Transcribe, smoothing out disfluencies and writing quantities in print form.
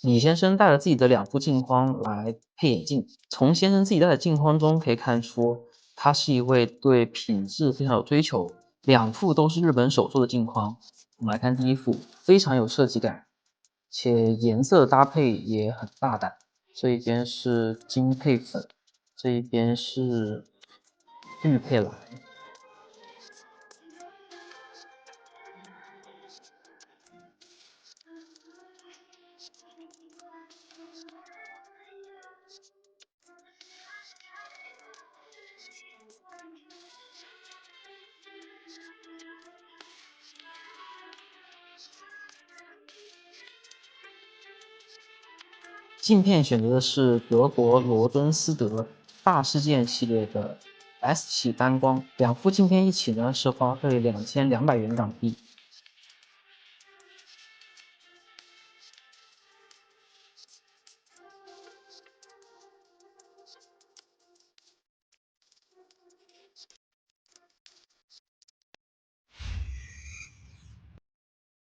李先生帶了自己的2副鏡框來配眼鏡，從先生自己戴的鏡框中可以看出，他是一位對品質非常有追求。2副都是日本手做的鏡框，我们來看第一副，非常有設計感，且顏色搭配也很大膽。這一邊是金配粉，這一邊是綠配藍。鏡片選擇的是德國羅敦斯德大事件系列的 S 系单光，2副鏡片一起呢是花費2200元港幣。